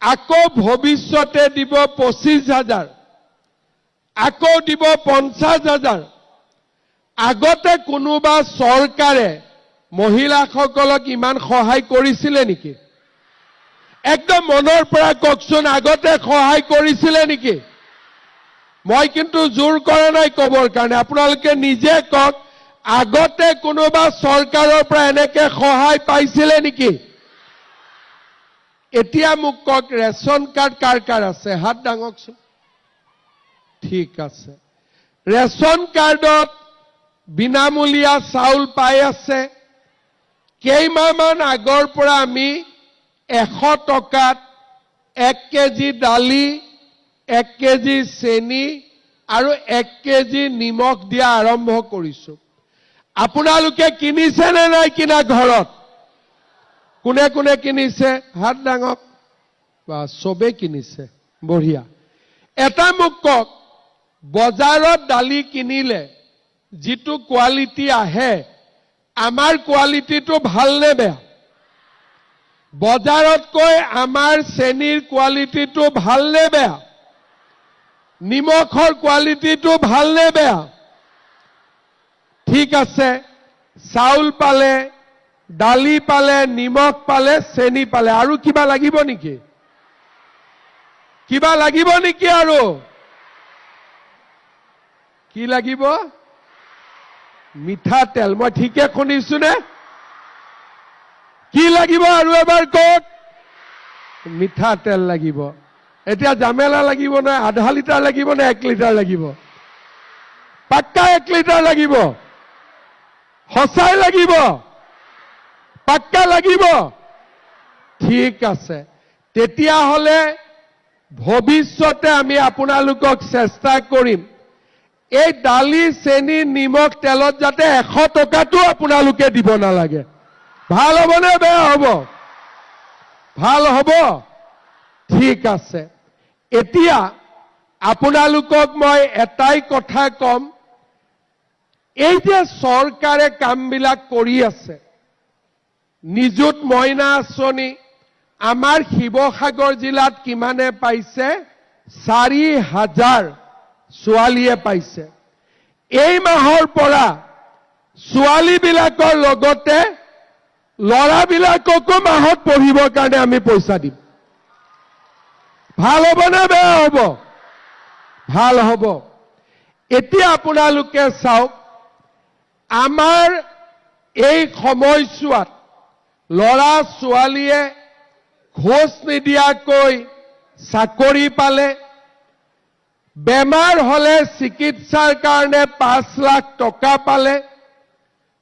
আকৌ ভৱিষ্যতে দিব 25,000, আকৌ দিব 50,000। আগতে কোনোবা চৰকাৰে মহিলাসকলক ইমান সহায় কৰিছিলে নেকি? একদম মনৰ পৰা কওকচোন, আগতে সহায় কৰিছিলে নেকি? মই কিন্তু জোৰ কৰা নাই কবৰ কাৰণে, আপোনালোকে নিজে কওক, আগতে কোনোবা চৰকাৰৰ পৰা এনেকে সহায় পাইছিলে নেকি? এতিয়া মোক কওক, ৰেচন কাৰ্ড কাৰ কাৰ আছে? হাত দাঙকচোন। ঠিক আছে, ৰেচন কাৰ্ডত বিনামূলীয়া চাউল পাই আছে। কেইমাহমান আগৰ পৰা আমি 100 টকাত 1 কেজি দালি, 1 কেজি চেনি আৰু 1 কেজি নিমখ দিয়া আৰম্ভ কৰিছো। আপোনালোকে কিনিছে নে নাই কিনা ঘৰত? কোনে কোনে কিনিছে? হাত দাঙক। বা চবে কিনিছে, বঢ়িয়া। এটা মোক কওক, বজাৰত দালি কিনিলে যিটো কোৱালিটি আহে, আমাৰ কোৱালিটিটো ভাল নে বেয়া? বজাৰতকৈ আমাৰ চেনিৰ কোৱালিটিটো ভাল নে বেয়া? নিমখৰ কোৱালিটিটো ভাল নে বেয়া? ঠিক আছে, চাউল পালে, দালি পালে, নিমখ পালে, চেনি পালে, আৰু কিবা লাগিব নেকি? কিবা লাগিব নেকি? আৰু কি লাগিব? মিঠাতেল। মই ঠিকে শুনিছো নে? কি লাগিব আৰু এবাৰ কওক? মিঠাতেল লাগিব। এতিয়া জামেলা লাগিব নে? আধা লিটাৰ লাগিব নে 1 লিটাৰ লাগিব? পাক্কা 1 লিটাৰ লাগিব? সঁচাই লাগিব? পাক্কা লাগিব? ঠিক আছে, তেতিয়াহ'লে ভৱিষ্যতে আমি আপোনালোকক চেষ্টা কৰিম, এই দালি, চেনি, নিমখ, তেলত যাতে 100 টকাটো আপোনালোকে দিব নালাগে। ভাল হ'ব নে বেয়া হ'ব? ভাল হ'ব? ঠিক আছে, এতিয়া আপোনালোকক মই এটাই কথা কম, এই যে চৰকাৰে কামবিলাক কৰি আছে, নিযুত মইনা আঁচনি আমাৰ শিৱসাগৰ জিলাত কিমানে পাইছে? 4,000 ছোৱালীয়ে পাইছে। এই মাহৰ পৰা ছোৱালীবিলাকৰ লগতে ল'ৰাবিলাককো মাহত পঢ়িবৰ কাৰণে আমি পইচা দিম। ভাল হ'ব নে বেয়া হ'ব? ভাল হ'ব। এতিয়া আপোনালোকে চাওক, আমাৰ এই সময়ছোৱাত ল'ৰা ছোৱালীয়ে ঘোষ নিদিয়াকৈ চাকৰি পালে, বেমাৰ হলে চিকিৎসাৰ কাৰণে 5 লাখ টকা পালে,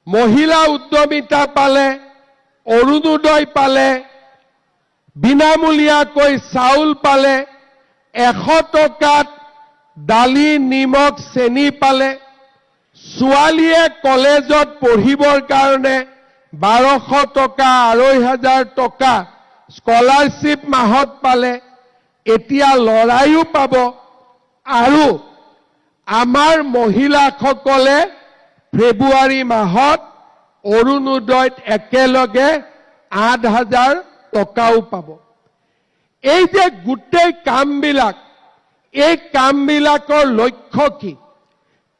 মহিলা উদ্যমিতা পালে, অৰুণোদয় পালে, বিনামূলীয়াকৈ চাউল পালে, 100 টকাত দালি, নিমখ, চেনি পালে, ছোৱালীয়ে কলেজত পঢ়িবৰ কাৰণে 1200 টকা, 2,500 টকা স্কলাৰশ্বিপ মাহত পালে, এতিয়া ল'ৰাইও পাব। আৰু আমাৰ মহিলাসকলে ফেব্ৰুৱাৰী মাহত অৰুণোদয়ত একেলগে 8,000 টকাও পাব। এই যে গোটেই কামবিলাক, এই কামবিলাকৰ লক্ষ্য কি?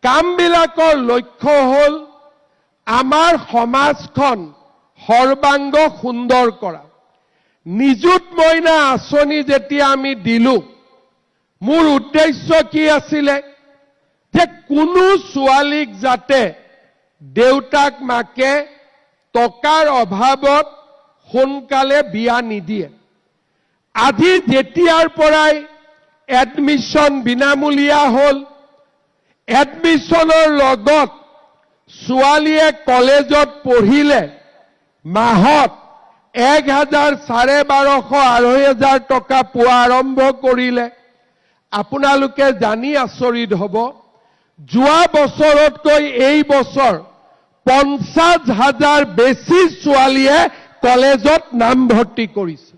কামবিলাকৰ লক্ষ্য হ'ল আমাৰ সমাজখন সৰ্বাংগ সুন্দৰ কৰা। নিযুত মইনা আঁচনি যেতিয়া আমি দিলো, মোৰ উদ্দেশ্য কি আছিলে? যে কোনো ছোৱালীক যাতে দেউতাক মাকে টকাৰ অভাৱত সোনকালে বিয়া নিদিয়ে। আজি যেতিয়াৰ পৰাই এডমিশ্যন বিনামূলীয়া হ'ল, এডমিশ্যনৰ লগত ছোৱালীয়ে কলেজত পঢ়িলে মাহত 1,000, 1250, 2,500 টকা পোৱা আৰম্ভ কৰিলে। আপোনালোকে জানি আচৰিত হ'ব, যোৱা বছৰতকৈ এই বছৰ 50,000 বেছি ছোৱালীয়ে কলেজত নামভৰ্তি কৰিছে।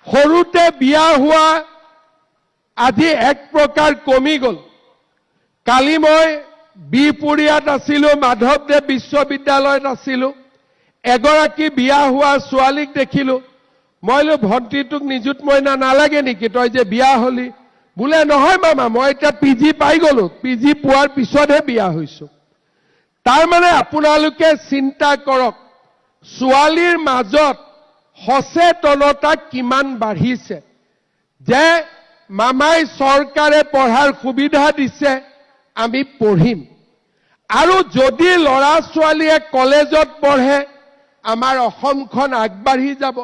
সৰুতে বিয়া হোৱা আজি এক প্ৰকাৰ কমি গ'ল। কালি মই বিপুৰীয়াত আছিলোঁ, মাধৱদেৱ বিশ্ববিদ্যালয়ত আছিলোঁ, এগৰাকী বিয়া হোৱা ছোৱালীক দেখিলোঁ। মই বোলো ভণ্টিটোক নিযুত মইনা নালাগে নেকি, তই যে বিয়া হলি? বোলে নহয় মামা, মই এতিয়া PG পাই গ'লো, PG পোৱাৰ পিছতহে বিয়া হৈছোঁ। তাৰমানে আপোনালোকে চিন্তা কৰক, ছোৱালীৰ মাজত সচেতনতা কিমান বাঢ়িছে যে মামাই চৰকাৰে পঢ়াৰ সুবিধা দিছে, আমি পঢ়িম। আৰু যদি ল'ৰা ছোৱালীয়ে কলেজত পঢ়ে, আমাৰ অসমখন আগবাঢ়ি যাব।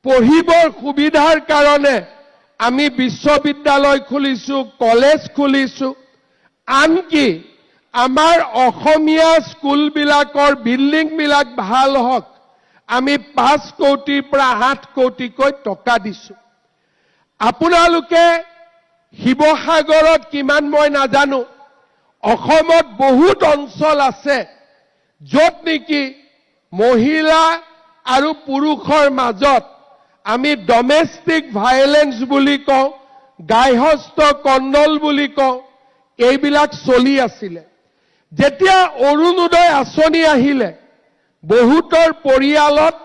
পঢ়িবৰ সুবিধাৰ কাৰণে আমি বিশ্ববিদ্যালয় খুলিছোঁ, কলেজ খুলিছোঁ। আনকি আমাৰ অসমীয়া স্কুলবিলাকৰ বিল্ডিংবিলাক ভাল হওক, আমি 5 কোটিৰ পৰা 8 কোটিকৈ টকা দিছোঁ। আপোনালোকে শিৱসাগৰত কিমান মই নাজানো, অসমত বহুত অঞ্চল আছে য'ত নেকি মহিলা আৰু পুৰুষৰ মাজত আমি ডমেষ্টিক ভায়োলেন্স বুলি কওঁ, গাৰ্হস্থ্য কণ্ডল বুলি কওঁ, এইবিলাক চলি আছিলে। যেতিয়া অৰুণোদয় আঁচনি আহিলে, বহুতৰ পৰিয়ালত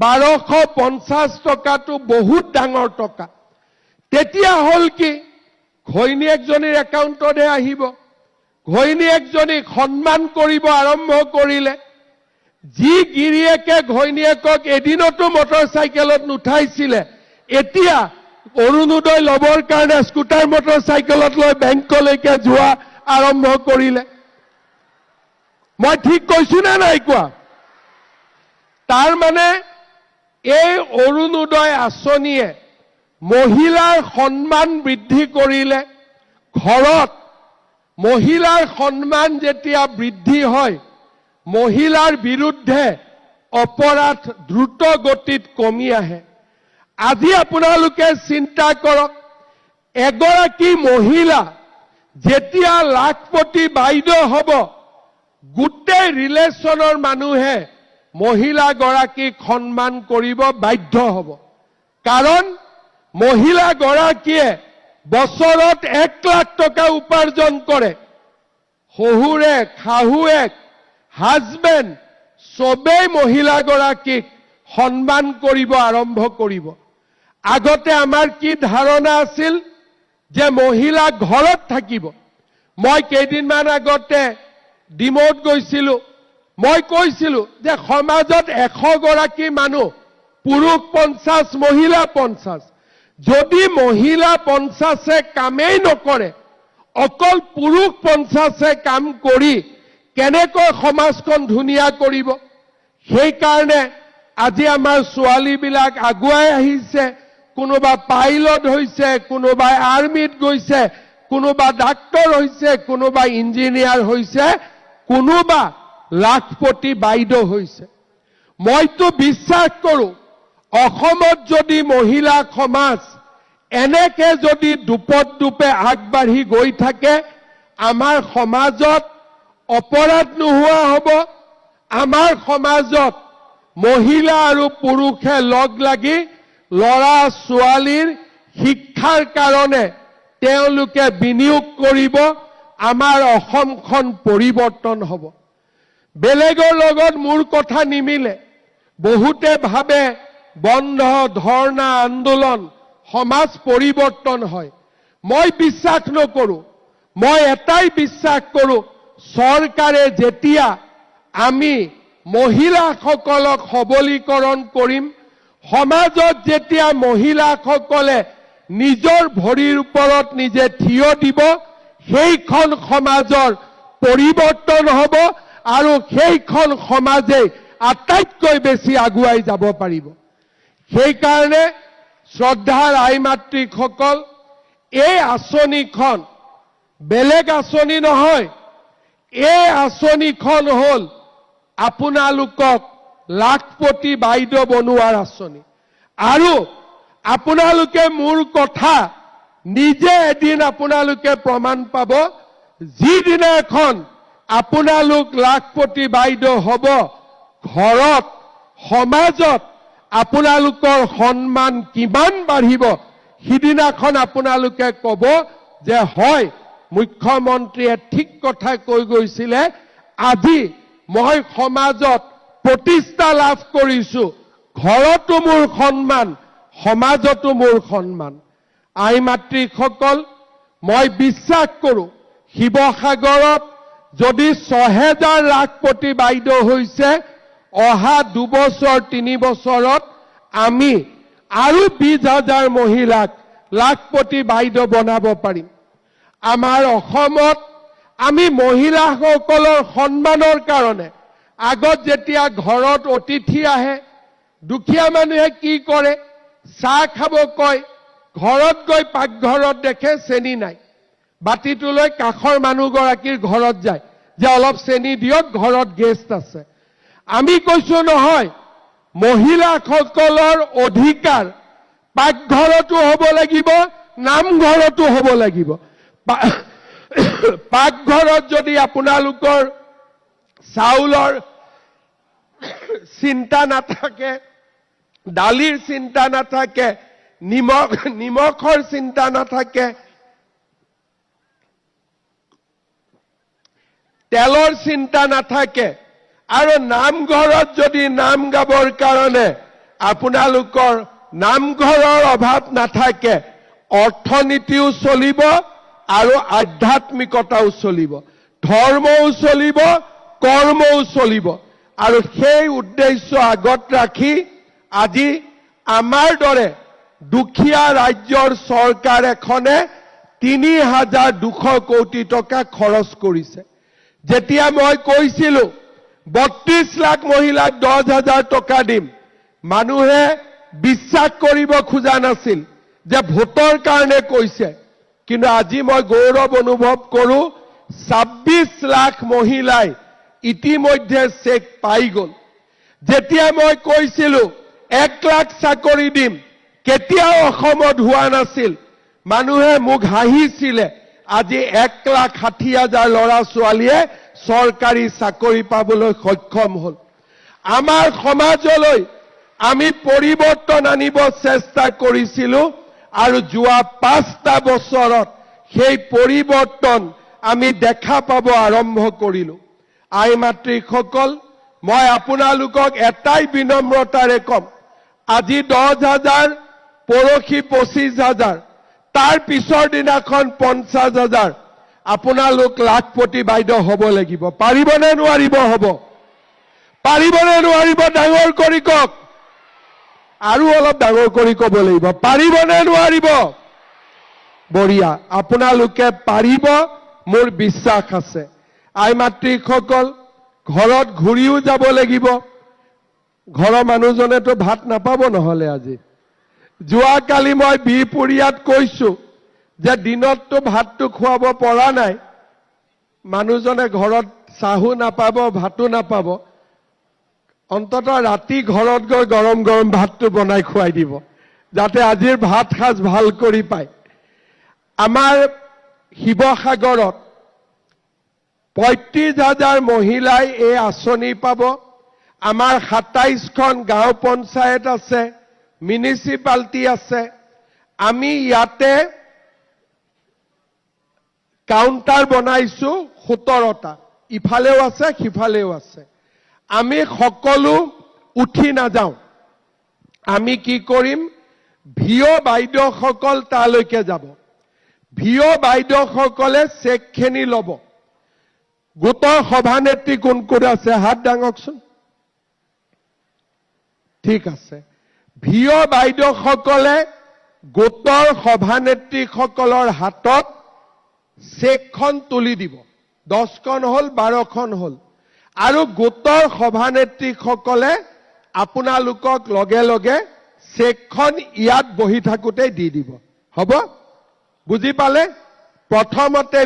1250 টকাটো বহুত ডাঙৰ টকা। তেতিয়া হ'ল কি, ঘৈণীয়েকজনীৰ একাউণ্টতহে আহিব। ঘৈণীয়েকজনীক সন্মান কৰিব আৰম্ভ কৰিলে। যি গিৰিয়েকে ঘৈণীয়েকক এদিনতো মটৰচাইকেলত নুঠাইছিলে, এতিয়া অৰুণোদয় ল'বৰ কাৰণে স্কুটাৰ মটৰচাইকেলত লৈ বেংকলৈকে যোৱা আৰম্ভ কৰিলে। মই ঠিক কৈছো নে নাই কোৱা? তাৰমানে এই অৰুণোদয় আঁচনিয়ে মহিলাৰ সন্মান বৃদ্ধি কৰিলে। ঘৰত মহিলাৰ সন্মান যেতিয়া বৃদ্ধি হয়, মহিলাৰ বিৰুদ্ধে অপৰাধ দ্ৰুত গতিত কমি আহে। আজি আপোনালোকে চিন্তা কৰক, এগৰাকী মহিলা যেতিয়া লাখপতি বাইদেউ হ'ব, গোটেই ৰিলেশ্যনৰ মানুহে মহিলাগৰাকীক সন্মান কৰিব বাধ্য হ'ব। কাৰণ মহিলাগৰাকীয়ে বছৰত 1 লাখ টকা উপাৰ্জন কৰে। শহুৰেক, শাহুৱেক, হাজবেণ্ড চবেই মহিলাগৰাকীক সন্মান কৰিব আৰম্ভ কৰিব। আগতে আমাৰ কি ধাৰণা আছিল যে মহিলা ঘৰত থাকিব। মই কেইদিনমান আগতে ডিমৌত গৈছিলোঁ। মই কৈছিলোঁ যে সমাজত 100 গৰাকী মানুহ, পুৰুষ 50, মহিলা 50। যদি মহিলা 50এ কামেই নকৰে, অকল পুৰুষ 50এ কাম কৰি কেনেকৈ সমাজখন ধুনীয়া কৰিব? সেইকাৰণে আজি আমাৰ ছোৱালীবিলাক আগুৱাই আহিছে। কোনোবা পাইলট হৈছে, কোনোবাই আৰ্মিত গৈছে, কোনোবা ডাক্তৰ হৈছে, কোনোবা ইঞ্জিনিয়াৰ হৈছে, কোনোবা লাখপতি বাইদেউ হৈছে। মইতো বিশ্বাস কৰোঁ, অসমত যদি মহিলা সমাজ এনেকে যদি দুপে আগবাঢ়ি গৈ থাকে, আমাৰ সমাজত অপৰাধ নোহোৱা হ'ব। আমাৰ সমাজত মহিলা আৰু পুৰুষে লগ লাগি ল'ৰা ছোৱালীৰ শিক্ষাৰ কাৰণে তেওঁলোকে বিনিয়োগ কৰিব। আমাৰ অসমখন পৰিৱৰ্তন হ'ব। বেলেগৰ লগত মোৰ কথা নিমিলে। বহুতে ভাবে বন্ধ, ধৰ্ণা, আন্দোলন সমাজ পৰিৱৰ্তন হয়। মই বিশ্বাস নকৰোঁ। মই এটাই বিশ্বাস কৰোঁ, চৰকাৰে যেতিয়া আমি মহিলাসকলক সবলীকৰণ কৰিম, সমাজত যেতিয়া মহিলাসকলে নিজৰ ভৰিৰ ওপৰত নিজে থিয় দিব, সেইখন সমাজৰ পৰিৱৰ্তন হ'ব আৰু সেইখন সমাজে আটাইতকৈ বেছি আগুৱাই যাব পাৰিব। সেইকাৰণে শ্ৰদ্ধাৰ আই মাতৃসকল, এই আঁচনিখন বেলেগ আঁচনি নহয়। এই আঁচনিখন হ'ল আপোনালোকক লাখপতি বাইদেউ বনোৱাৰ আঁচনি। আৰু আপোনালোকে মোৰ কথা নিজে এদিন আপোনালোকে প্ৰমাণ পাব। যিদিনাখন আপোনালোক লাখপতি বাইদেউ হ'ব, ঘৰত, সমাজত আপোনালোকৰ সন্মান কিমান বাঢ়িব সিদিনাখন আপোনালোকে ক'ব যে হয় মুখ্যমন্ত্ৰীয়ে ঠিক কথা কৈ গৈছিলে আজি মই সমাজত প্ৰতিষ্ঠা লাভ কৰিছো ঘৰতো মোৰ সন্মান সমাজতো মোৰ সন্মান আই মাতৃসকল মই বিশ্বাস কৰো শিৱসাগৰত যদি ৬০০০ লাখপতি বাইদেউ হৈছে অহা ২ বছৰ ৩ বছৰত আমি আৰু ২০,০০০ মহিলাক লাখপতি বাইদেউ বনাব পাৰিম আমাৰ অসমত আমি মহিলাসকলৰ সন্মানৰ কাৰণে আগত যেতিয়া ঘৰত অতিথি আহে দুখীয়া মানুহে কি কৰে চাহ খাব কয় ঘৰত গৈ পাকঘৰত দেখে চেনি নাই বাটিটো লৈ কাষৰ মানুহগৰাকীৰ ঘৰত যায় যে অলপ চেনি দিয়ক ঘৰত গেষ্ট আছে আমি কৈছো নহয় মহিলাসকলৰ অধিকাৰ পাকঘৰতো হ'ব লাগিব নামঘৰতো হ'ব লাগিব পাকঘৰত যদি আপোনালোকৰ চাউলৰ চিন্তা নাথাকে দালিৰ চিন্তা নাথাকে নিমখৰ চিন্তা নাথাকে তেলৰ চিন্তা নাথাকে আৰু নামঘৰত যদি নাম গাবৰ কাৰণে আপোনালোকৰ নামঘৰৰ অভাৱ নাথাকে অৰ্থনীতিও চলিব আৰু আধ্যাত্মিকতাও চলিব ধৰ্মও চলিব কৰ্মও চলিব আৰু সেই উদ্দেশ্য আগত ৰাখি আজি আমাৰ দৰে দুখীয়া ৰাজ্যৰ চৰকাৰ এখনে ৩,২০০ কোটি টকা খৰচ কৰিছে যেতিয়া মই কৈছিলো ৩২ লাখ মহিলাক ১০,০০০ টকা দিম মানুহে বিশ্বাস কৰিব খোজা নাছিল যে ভোটৰ কাৰণে কৈছে কিন্তু আজি মই গৌৰৱ অনুভৱ কৰো ২৬ লাখ মহিলাই ইতিমধ্যে চেক পাই গল যেতিয়া মই কৈছিলো ১ লাখ চাকৰি দিম কেতিয়াও অসমত হোৱা নাছিল মানুহে মোক হাঁহিছিলে আজি ১,৬০,০০০ ল'ৰা ছোৱালীয়ে চৰকাৰী চাকৰি পাবলৈ সক্ষম হল আমাৰ সমাজলৈ আমি পৰিৱৰ্তন আনিব চেষ্টা কৰিছিলো আৰু যোৱা ৫টা বছৰত সেই পৰিৱৰ্তন আমি দেখা পাব আৰম্ভ কৰিলো আই মাতৃসকল মই আপোনালোকক এটাই বিনম্ৰতাৰে কম আজি ১০,০০০ পৰহি ২৫,০০০ তাৰ পিছৰ দিনাখন ৫০,০০০ আপোনালোক লাখপতি বাইদেউ হ'ব লাগিব পাৰিবনে নোৱাৰিব হ'ব পাৰিবনে নোৱাৰিব ডাঙৰ কৰি কওক আৰু অলপ ডাঙৰ কৰি ক'ব লাগিব পাৰিবনে নোৱাৰিব বঢ়িয়া আপোনালোকে পাৰিব মোৰ বিশ্বাস আছে আই মাতৃসকল ঘৰত ঘূৰিও যাব লাগিব ঘৰৰ মানুহজনেতো ভাত নাপাব নহলে আজি যোৱাকালি মই বিহপুৰীয়াত কৈছো যে দিনততো ভাতটো খুৱাব পৰা নাই মানুহজনে ঘৰত চাহু নাপাব ভাতো নাপাব অন্তত ৰাতি ঘৰত গৈ গৰম গৰম ভাতটো বনাই খুৱাই দিব যাতে আজিৰ ভাত সাজ ভাল কৰি পায় আমাৰ শিৱসাগৰত ৩৫,০০০ মহিলাই এই আঁচনি পাব আমাৰ ২৭খন গাঁও পঞ্চায়ত আছে মিউনিচিপালিটি আছে আমি ইয়াতে কাউন্টাৰ বনাইছো ১৭টা ইফালেও আছে সিফালেও আছে আমি সকলো উঠি নাযাওঁ আমি কি কৰিম ভিঅ বাইদেউসকল তালৈকে যাব ভিঅ বাইদেউসকলে চেকখিনি ল'ব গোটৰ সভানেত্ৰী কোন কোন আছে হাত দাঙকচোন ঠিক আছে ভিঅ বাইদেউসকলে গোটৰ সভানেত্ৰীসকলৰ হাতত চেকখন তুলি দিব 10খন হল 12খন হল আৰু গোটৰ সভানেত্ৰীসকলে আপোনালোকক লগে লগে চেকখন ইয়াত বহি থাকোতে দি দিব হ'ব বুজি পালে প্ৰথমতে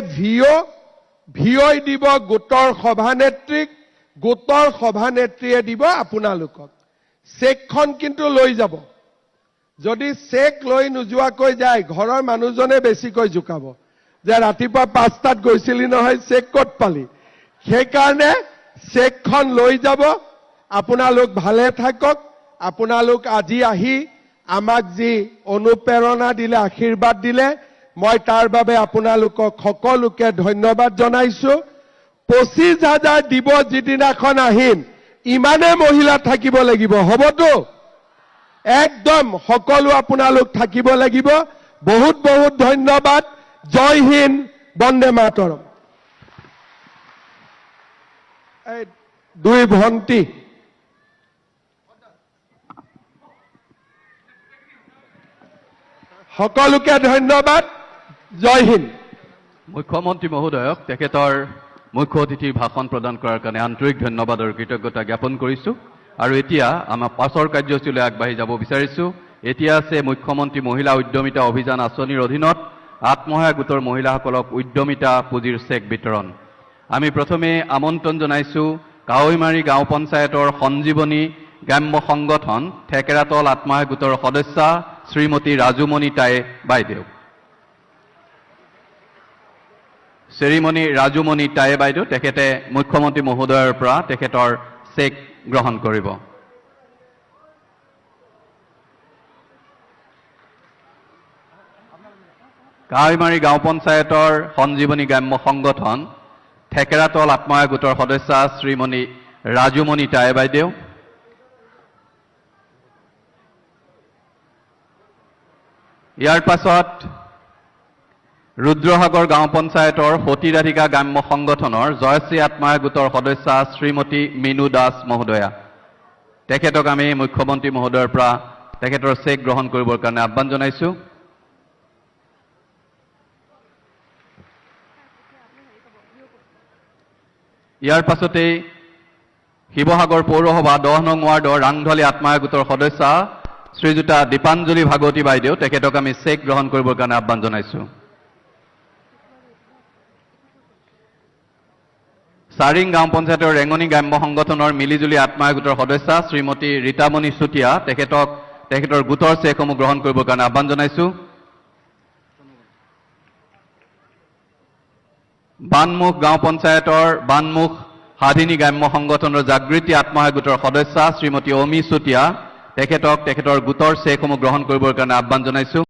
ভিঅই দিব গোটৰ সভানেত্ৰীক গোটৰ সভানেত্ৰীয়ে দিব আপোনালোকক চেকখন কিন্তু লৈ যাব যদি চেক লৈ নোযোৱাকৈ যায় ঘৰৰ মানুহজনে বেছিকৈ জুকাব যে ৰাতিপুৱা ৫টাত গৈছিলি নহয় চেক ক'ত পালি সেইকাৰণে চেকখন লৈ যাব আপোনালোক ভালে থাকক আপোনালোক আজি আহি আমাক যি অনুপ্ৰেৰণা দিলে, আশীৰ্বাদ দিলে, মই তাৰ বাবে আপোনালোকক সকলোকে ধন্যবাদ জনাইছো। 25,000 দিব যিদিনাখন আহিম, ইমানে মহিলা থাকিব লাগিব, হবতো? একদম সকলো আপোনালোক থাকিব লাগিব। বহুত বহুত ধন্যবাদ। জয় হিন্দ, বন্দে মাতৰম। এই দুই ভণ্টি সকলোকে ধন্যবাদ। জয় হিন্দ। মুখ্যমন্ত্ৰী মহোদয়ক তেখেতৰ মুখ্য অতিথিৰ ভাষণ প্ৰদান কৰাৰ কাৰণে আন্তৰিক ধন্যবাদ আৰু কৃতজ্ঞতা জ্ঞাপন কৰিছোঁ। আৰু এতিয়া আমাৰ পাছৰ কাৰ্যসূচীলৈ আগবাঢ়ি যাব বিচাৰিছোঁ। এতিয়া আছে মুখ্যমন্ত্ৰী মহিলা উদ্যমিতা অভিযান আঁচনিৰ অধীনত আত্মসহায়ক গোটৰ মহিলাসকলক উদ্যমিতা পুঁজিৰ চেক বিতৰণ। আমি প্ৰথমে আমন্ত্ৰণ জনাইছোঁ কাৱৈমাৰী গাঁও পঞ্চায়তৰ সঞ্জীৱনী গ্ৰাম্য সংগঠন থেকেৰাতল আত্মসহায়ক গোটৰ সদস্যা শ্ৰীমতী ৰাজুমণি টাই বাইদেউ। শ্ৰীমণি ৰাজুমণি টাই বাইদেউ তেখেতে মুখ্যমন্ত্ৰী মহোদয়ৰ পৰা তেখেতৰ চেক গ্ৰহণ কৰিব। কাৱৈমাৰী গাঁও পঞ্চায়তৰ সঞ্জীৱনী গ্ৰাম্য সংগঠন থেকেৰাতল আত্মসহায়ক গোটৰ সদস্যা শ্ৰীমণি ৰাজুমণি টাই বাইদেউ। ইয়াৰ পাছত ৰুদ্ৰসাগৰ গাঁও পঞ্চায়তৰ সতীৰাধিকা গ্ৰাম্য সংগঠনৰ জয়শ্ৰী আত্মসহায়ক গোটৰ সদস্যা শ্ৰীমতী মিনু দাস মহোদয়া। তেখেতক আমি মুখ্যমন্ত্ৰী মহোদয়ৰ পৰা তেখেতৰ চেক গ্ৰহণ কৰিবৰ কাৰণে আহ্বান জনাইছোঁ। ইয়াৰ পাছতেই শিৱসাগৰ পৌৰসভা 10 নং ৱাৰ্ডৰ ৰাংঢলী আত্মসহায়ক গোটৰ সদস্যা শ্ৰীযুতা দীপাঞ্জলি ভাগৱতী বাইদেউ, তেখেতক আমি চেক গ্ৰহণ কৰিবৰ কাৰণে আহ্বান জনাইছোঁ। চাৰিং গাঁও পঞ্চায়তৰ ৰেঙনি গ্ৰাম্য সংগঠনৰ মিলিজুলি আত্মসহায়ক গোটৰ সদস্যা শ্ৰীমতী ৰীতামণি চুতীয়া, তেখেতৰ গোটৰ চেকসমূহ গ্ৰহণ কৰিবৰ কাৰণে আহ্বান জনাইছোঁ। বানমুখ গাঁও পঞ্চায়তৰ বানমুখ সাধিনী গ্ৰাম্য সংগঠনৰ জাগৃতি আত্মসহায়ক গোটৰ সদস্যা শ্ৰীমতী অমি চুতীয়া, তেখেতৰ গোটৰ চেকসমূহ গ্ৰহণ কৰিবৰ কাৰণে আহ্বান জনাইছোঁ।